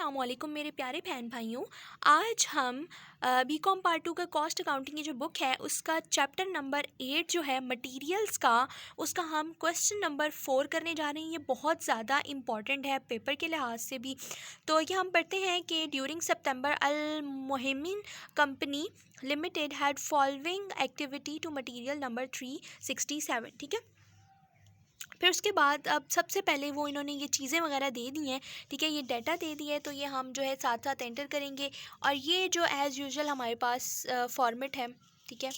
अस्सलामुअलैकुम मेरे प्यारे बहन भाइयों। आज हम बीकॉम पार्ट 2 का कॉस्ट अकाउंटिंग की जो बुक है उसका चैप्टर नंबर 8 जो है मटेरियल्स का, उसका हम क्वेश्चन नंबर 4 करने जा रहे हैं। ये बहुत ज़्यादा इम्पॉर्टेंट है पेपर के लिहाज से भी। तो ये हम पढ़ते हैं कि ड्यूरिंग सितंबर अल मोहिमिन company limited had following activity to material number 367। ठीक है, फिर उसके बाद अब सबसे पहले वो इन्होंने ये चीज़ें वगैरह दे दी हैं। ठीक है, ये डाटा दे दी है, तो ये हम जो है साथ साथ एंटर करेंगे। और ये जो एज़ यूजुअल हमारे पास फॉर्मेट है। ठीक है,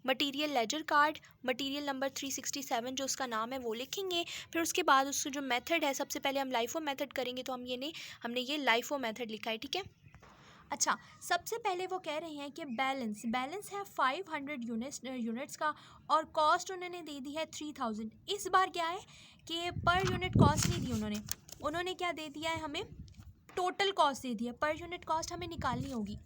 material laser card, material number 367 जो उसका नाम है वो लिखेंगे। फिर उसके बाद उसका जो मेथड है, सबसे पहले हम लाइफो मेथड करेंगे, तो हमने ये लाइफो मेथड लिखा है। ठीक है, अच्छा, सबसे पहले वो कह रहे हैं कि बैलेंस है 500 यूनिट्स का और कॉस्ट उन्होंने दे दी है 3000। इस बार क्या है कि पर यूनिट कॉस्ट नहीं दी उन्होंने क्या दे दिया है, हमें टोटल कॉस्ट दे दी है। पर यूनिट कॉस्ट हमें निकालनी होगी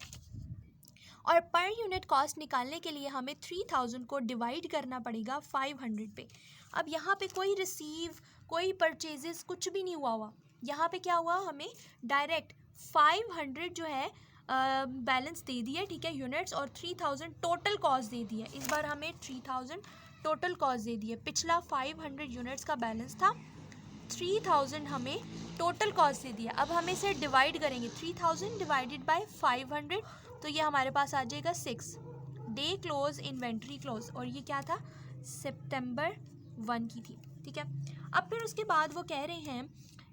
और पर यूनिट कॉस्ट निकालने के लिए हमें 3000 को डिवाइड करना पड़ेगा 500 पे। अब यहाँ पे कोई रिसीव, कोई परचेजेस कुछ भी नहीं हुआ। यहाँ पे क्या हुआ, हमें डायरेक्ट 500 जो है बैलेंस दे दिया। ठीक है, यूनिट्स, और 3000 टोटल कॉस्ट दे दी है। इस बार हमें 3000 टोटल कॉस्ट दे दी है। पिछला 500 यूनिट्स का बैलेंस था, 3000 हमें टोटल कॉस्ट दे दिया। अब हमें इसे डिवाइड करेंगे, 3000 डिवाइडेड बाय 500, तो ये हमारे पास आ जाएगा 6। डे क्लोज इन्वेंट्री क्लोज, और ये क्या था, सितंबर 1 की थी। ठीक है, अब फिर उसके बाद वो कह रहे हैं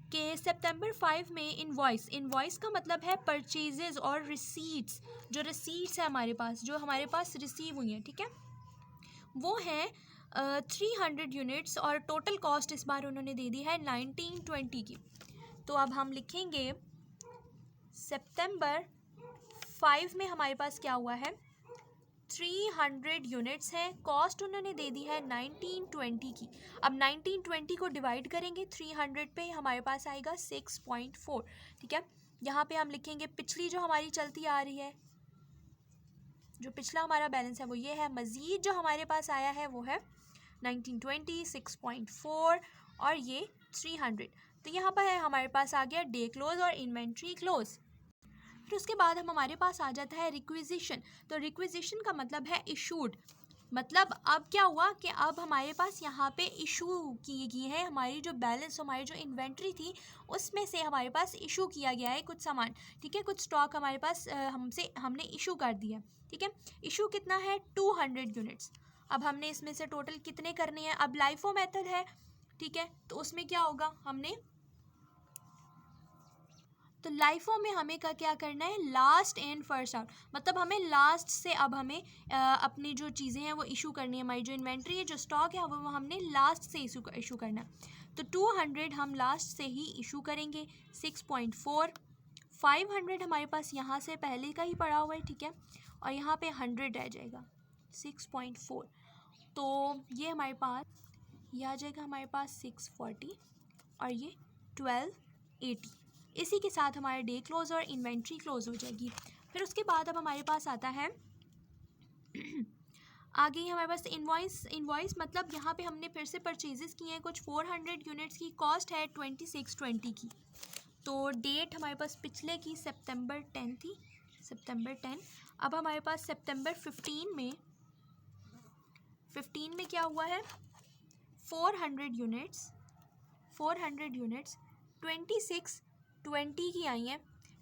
कि सितंबर 5 में इनवॉइस का मतलब है परचेजेस और रिसीट्स। जो रिसीट्स है हमारे पास, जो हमारे पास रिसीव हुई हैं, ठीक है, वो है 300 यूनिट्स और टोटल कॉस्ट इस बार उन्होंने दे दी है 1920 की। तो अब हम लिखेंगे सितंबर 5 में हमारे पास क्या हुआ है, 300 यूनिट्स हैं, कॉस्ट उन्होंने दे दी है 1920 की। अब 1920 को डिवाइड करेंगे 300 पे, हमारे पास आएगा 6.4। ठीक है, यहाँ पे हम लिखेंगे पिछली जो हमारी चलती आ रही है, जो पिछला हमारा बैलेंस है वो ये है। मज़ीद जो हमारे पास आया है वो है 1920, 6.4 और ये 300। तो यहाँ पर है हमारे पास आ गया डे क्लोज और इन्वेंट्री क्लोज। फिर उसके बाद हमारे पास आ जाता है रिक्विजिशन। तो रिक्विजिशन का मतलब है इशूड। मतलब अब क्या हुआ कि अब हमारे पास यहाँ पे इशू की गई है हमारी जो बैलेंस, हमारी जो इन्वेंट्री थी उसमें से हमारे पास इशू किया गया है कुछ सामान। ठीक है, कुछ स्टॉक हमारे पास हमने इशू कर दिया। ठीक है, इशू कितना है, 200 यूनिट्स। अब हमने इसमें से टोटल कितने करने हैं, अब लाइफो मेथड है। ठीक है, तो उसमें क्या होगा, तो लाइफो में हमें का क्या करना है, लास्ट एंड फर्स्ट आउट। मतलब हमें लास्ट से अब हमें अपनी जो चीज़ें हैं वो इशू करनी है। हमारी जो इन्वेंट्री है, जो स्टॉक है, वो हमने लास्ट से इशू करना है। तो 200 हम लास्ट से ही इशू करेंगे। 6.4, 500 हमारे पास यहाँ से पहले का ही पड़ा हुआ है। ठीक है, और यहाँ पे 100 रह जाएगा, 6.4। तो ये हमारे पास, ये आ जाएगा हमारे पास 640 और ये 1280। इसी के साथ हमारे डे क्लोज और इन्वेंट्री क्लोज हो जाएगी। फिर उसके बाद अब हमारे पास आता है आगे ही हमारे पास इनवॉइस मतलब यहाँ पे हमने फिर से परचेजेस किए हैं कुछ 400 यूनिट्स की, कॉस्ट है 2620 की। तो डेट हमारे पास पिछले की सितंबर 10 थी, सितंबर 10। अब हमारे पास सितंबर 15 में क्या हुआ है, 400 यूनिट्स 2620 की आई हैं।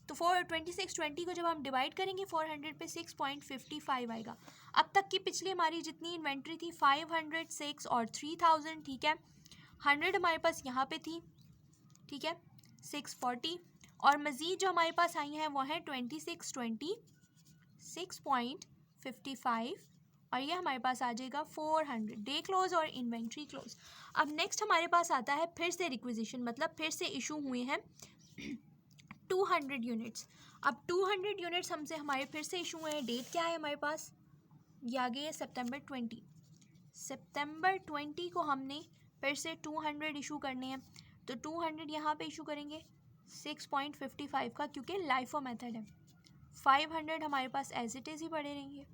तो 2620 को जब हम डिवाइड करेंगे 400 पे, 6.55 आएगा। अब तक की पिछली हमारी जितनी इन्वेंट्री थी 500, 6 और 3000। ठीक है, 100 हमारे पास यहाँ पे थी। ठीक है, 640 और मज़ीद जो हमारे पास आई हैं वो है 2620, 6.55 और ये हमारे पास आ जाएगा 400 डे क्लोज और इन्वेंट्री क्लोज। अब नेक्स्ट हमारे पास आता है फिर से रिक्विजिशन, मतलब फिर से इशू हुए हैं 200 यूनिट्स। अब 200 यूनिट्स हमसे हमारे फिर से इशू हुए हैं। डेट क्या है हमारे पास, ये आ गई है सितंबर 20। सितंबर 20 को हमने फिर से 200 इशू करने हैं। तो 200 यहाँ पे इशू करेंगे 6.55 का, क्योंकि लाइफो मेथड है। 500 हमारे पास एज इट इज़ ही पड़े रहेंगे।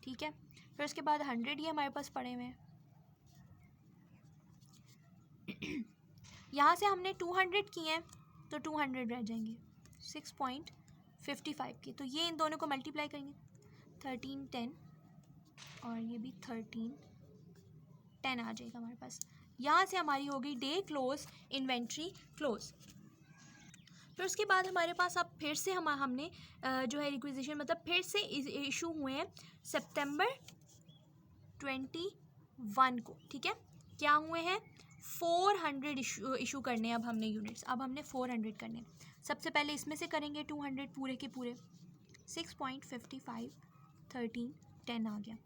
ठीक है, फिर उसके बाद 100 ही हमारे पास पड़े हुए हैं। यहाँ से हमने 200 किए हैं, तो 200 रह जाएंगे 6.55 के। तो ये इन दोनों को मल्टीप्लाई करेंगे 13 10 और ये भी 13 10 आ जाएगा हमारे पास। यहाँ से हमारी हो गई डे क्लोज इन्वेंट्री क्लोज। फिर उसके बाद हमारे पास अब फिर से हमने जो है रिक्विजिशन मतलब फिर से इशू हुए हैं सितंबर 21 को, ठीक है। क्या हुए हैं 400 इशू करने हैं अब हमने यूनिट्स, अब हमने 400 करने हैं। सबसे पहले इसमें से करेंगे 200 पूरे के पूरे 6.55 13 10 आ गया।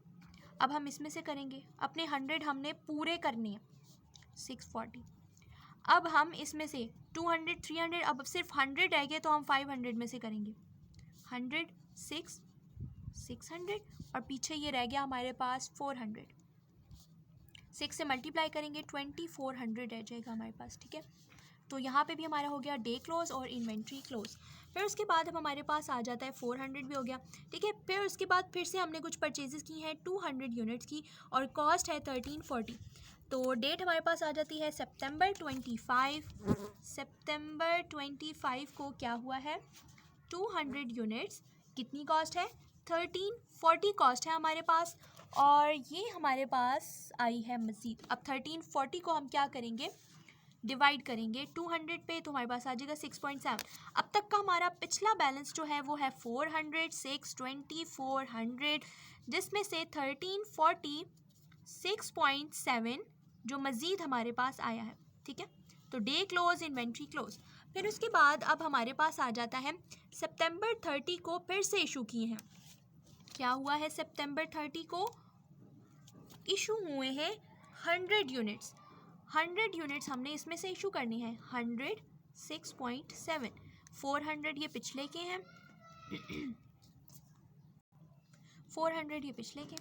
अब हम इसमें से करेंगे अपने 100 हमने पूरे करने हैं 640। अब हम इसमें से 200 300 अब सिर्फ 100 रह गए तो हम 500 में से करेंगे 100 600 और पीछे ये रह गया हमारे पास 400। 6 से मल्टीप्लाई करेंगे 2400 रह जाएगा हमारे पास, ठीक है। तो यहाँ पे भी हमारा हो गया डे क्लोज और इन्वेंट्री क्लोज। फिर उसके बाद अब हमारे पास आ जाता है 400 भी हो गया, ठीक है। फिर उसके बाद फिर से हमने कुछ परचेजेस की हैं 200 यूनिट्स की और कॉस्ट है 1340। तो डेट हमारे पास आ जाती है सितंबर 25। सितंबर 25 को क्या हुआ है 200 यूनिट्स कितनी कॉस्ट है 1340 कॉस्ट है हमारे पास। और ये हमारे पास आई है मज़ीद। अब 1340 को हम क्या करेंगे डिवाइड करेंगे 200 पे तो हमारे पास आ जाएगा 6.7। अब तक का हमारा पिछला बैलेंस जो है वो है 400 620 400 जिसमें से 1340 6.7 जो मज़ीद हमारे पास आया है, ठीक है। तो डे क्लोज इन्वेंट्री क्लोज। फिर उसके बाद अब हमारे पास आ जाता है सितंबर 30 को फिर से इशू किए हैं। क्या हुआ है सितंबर 30 को इशू हुए हैं 100 यूनिट्स। 100 यूनिट्स हमने इसमें से इशू करनी है 100 6.7 400 ये पिछले के हैं 400 ये पिछले के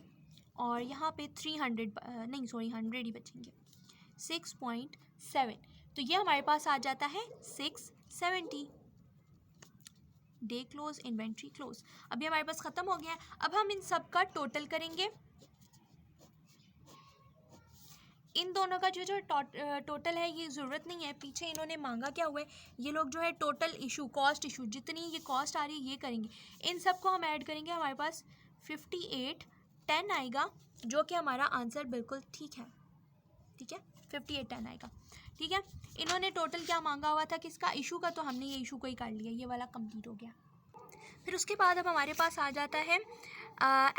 और यहाँ पे 100 ही बचेंगे 6.7। तो ये हमारे पास आ जाता है 670 डे क्लोज इन्वेंट्री क्लोज। अभी हमारे पास ख़त्म हो गया है। अब हम इन सब का टोटल करेंगे। इन दोनों का जो टोटल है ये ज़रूरत नहीं है, पीछे इन्होंने मांगा क्या हुआ है ये लोग जो है टोटल इशू कॉस्ट इशू जितनी ये कॉस्ट आ रही है ये करेंगे। इन सब को हम ऐड करेंगे हमारे पास 5810 आएगा जो कि हमारा आंसर बिल्कुल ठीक है, ठीक है 5810 आएगा, ठीक है। इन्होंने टोटल क्या मांगा हुआ था किसका इशू का, तो हमने ये इशू को ही कर लिया, ये वाला कंप्लीट हो गया। फिर उसके बाद अब हमारे पास आ जाता है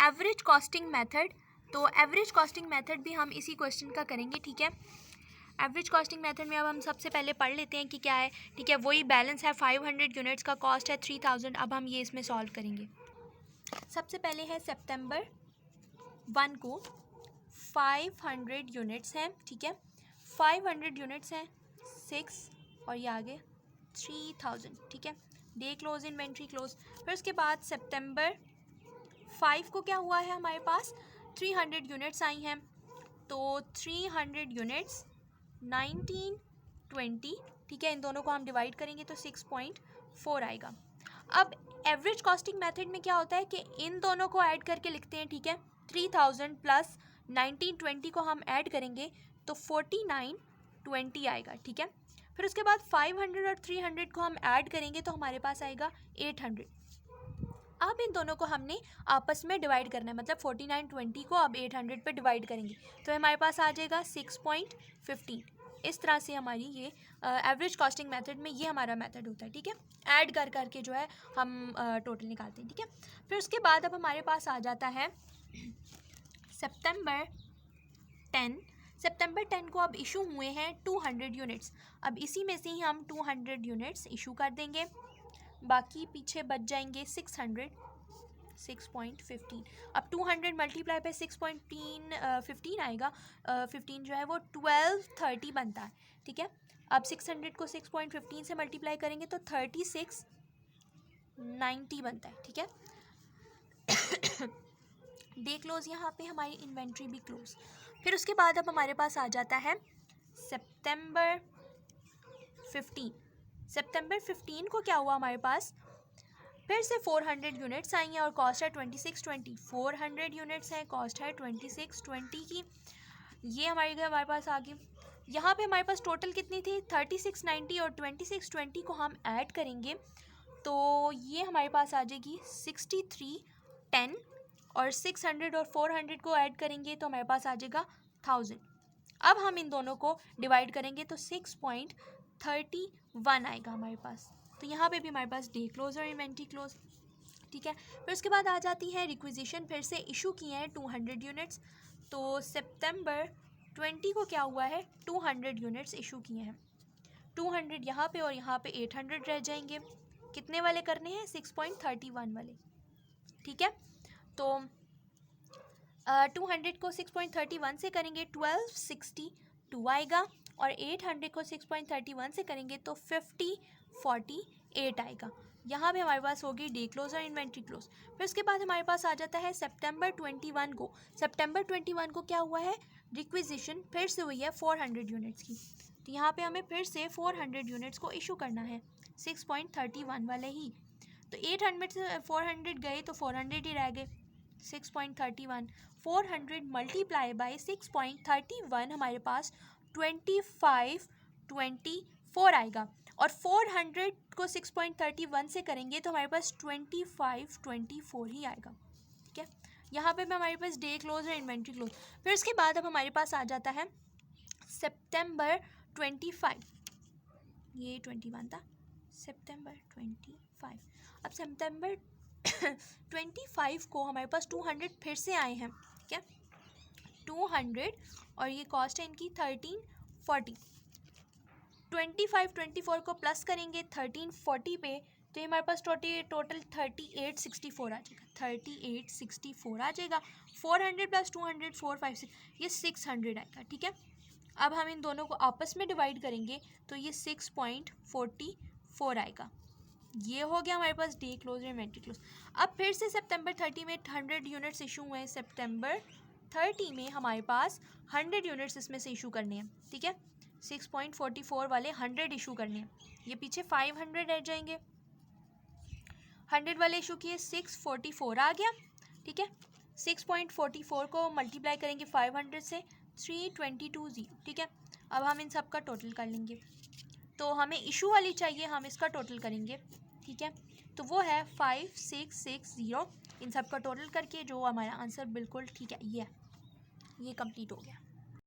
एवरेज कॉस्टिंग मेथड। तो एवरेज कॉस्टिंग मेथड भी हम इसी क्वेश्चन का करेंगे, ठीक है। एवरेज कॉस्टिंग मेथड में अब हम सबसे पहले पढ़ लेते हैं कि क्या है, ठीक है। वही बैलेंस है 500 यूनिट्स का, कॉस्ट है 3000। अब हम ये इसमें सॉल्व करेंगे। सबसे पहले है सितंबर 1 को 500 यूनिट्स हैं, ठीक है। 500 यूनिट्स हैं 6 और ये आगे 3000, ठीक है। Day close inventory close. फिर उसके बाद सितंबर 5 को क्या हुआ है हमारे पास 300 यूनिट्स आई हैं। तो 300 यूनिट्स 1920, ठीक है। इन दोनों को हम डिवाइड करेंगे तो 6.4 आएगा। अब एवरेज कॉस्टिंग मेथड में क्या होता है कि इन दोनों को ऐड करके लिखते हैं, ठीक है। 3000 प्लस 1920 को हम ऐड करेंगे तो 4920 आएगा, ठीक है। फिर उसके बाद 500 और 300 को हम ऐड करेंगे तो हमारे पास आएगा 800। अब इन दोनों को हमने आपस में डिवाइड करना है, मतलब 4920 को अब 800 पे डिवाइड करेंगे तो हमारे पास आ जाएगा 6.15। इस तरह से हमारी ये एवरेज कॉस्टिंग मेथड में ये हमारा मेथड होता है, ठीक है। ऐड कर करके जो है हम टोटल निकालते हैं, ठीक है। फिर उसके बाद अब हमारे पास आ जाता है सितंबर 10। सितंबर 10 को अब इशू हुए हैं 200 यूनिट्स। अब इसी में से ही हम 200 यूनिट्स इशू कर देंगे, बाकी पीछे बच जाएंगे 600 6.15। अब 200 मल्टीप्लाई पे 6.15 आएगा, 15 जो है वो 1230 बनता है, ठीक है। अब 600 को 6.15 से मल्टीप्लाई करेंगे तो 3690 बनता है, ठीक है। डे क्लोज यहाँ पे हमारी इन्वेंट्री भी क्लोज। फिर उसके बाद अब हमारे पास आ जाता है सितंबर 15। सितंबर 15 को क्या हुआ हमारे पास फिर से 400 यूनिट्स आई हैं और कॉस्ट है 2620। 400 यूनिट्स हैं, कॉस्ट है 2620 की, ये हमारे पास आ गई। यहाँ पे हमारे पास टोटल कितनी थी 3690 और 2620 को हम ऐड करेंगे तो ये हमारे पास आ जाएगी 6310 और 600 और 400 को ऐड करेंगे तो हमारे पास आ जाएगा 1000। अब हम इन दोनों को डिवाइड करेंगे तो 6.31 आएगा हमारे पास। तो यहाँ पे भी हमारे पास डे क्लोज और इन्वेंट्री क्लोज, ठीक है। फिर उसके बाद आ जाती है रिक्विजिशन, फिर से इशू किए हैं 200 यूनिट्स। तो सितंबर 20 को क्या हुआ है 200 यूनिट्स इशू किए हैं। 200 यहाँ पे और यहाँ पे 800 रह जाएंगे। कितने वाले करने हैं 6.31 वाले, ठीक है। तो 200 को 6.31 से करेंगे 1262 आएगा और 800 को 6.31 से करेंगे तो 5048 आएगा। यहाँ पे हमारे पास होगी डे क्लोज और इन्वेंट्री क्लोज। फिर उसके बाद हमारे पास आ जाता है सितंबर 21 को। सितंबर 21 को क्या हुआ है रिक्विजिशन फिर से हुई है 400 यूनिट्स की। तो यहाँ पे हमें फिर से 400 यूनिट्स को इशू करना है 6.31 वाले ही। तो 800 से 400 गए तो 400 ही रह गए। 6.31 400 मल्टीप्लाई बाई 6.31 हमारे पास 2524 आएगा और 400 को 6.31 से करेंगे तो हमारे पास 2524 ही आएगा, ठीक है। यहाँ पे भी हमारे पास डे क्लोज और इन्वेंट्री क्लोज। फिर उसके बाद अब हमारे पास आ जाता है सितंबर 25, ये 21 था, सितंबर 25। अब सितंबर 25 को हमारे पास 200 फिर से आए हैं, ठीक है। 200 और ये कॉस्ट है इनकी 1340। 2524 को प्लस करेंगे 1340 पे तो ये हमारे पास टोटल 3864 आ जाएगा। 3864 आ जाएगा। 400 प्लस 200 456 ये 600 आएगा, ठीक है। अब हम इन दोनों को आपस में डिवाइड करेंगे तो ये 6.44 आएगा। ये हो गया हमारे पास डे क्लोज और इन्वेंट्री क्लोज। अब फिर से सितंबर 30 में 100 यूनिट्स इशू हुए हैं। सितंबर 30 में हमारे पास 100 यूनिट्स इसमें से इशू करने हैं, ठीक है। 6.44 वाले 100 इशू करने हैं, ये पीछे 500 रह जाएंगे। 100 वाले इशू किए 644 आ गया, ठीक है। 6.44 को मल्टीप्लाई करेंगे 500 से 3220, ठीक है। अब हम इन सब का टोटल कर लेंगे तो हमें इशू वाली चाहिए, हम इसका टोटल करेंगे, ठीक है। तो वो है 5660। इन सब का टोटल करके जो हमारा आंसर बिल्कुल ठीक है ये कंप्लीट हो गया।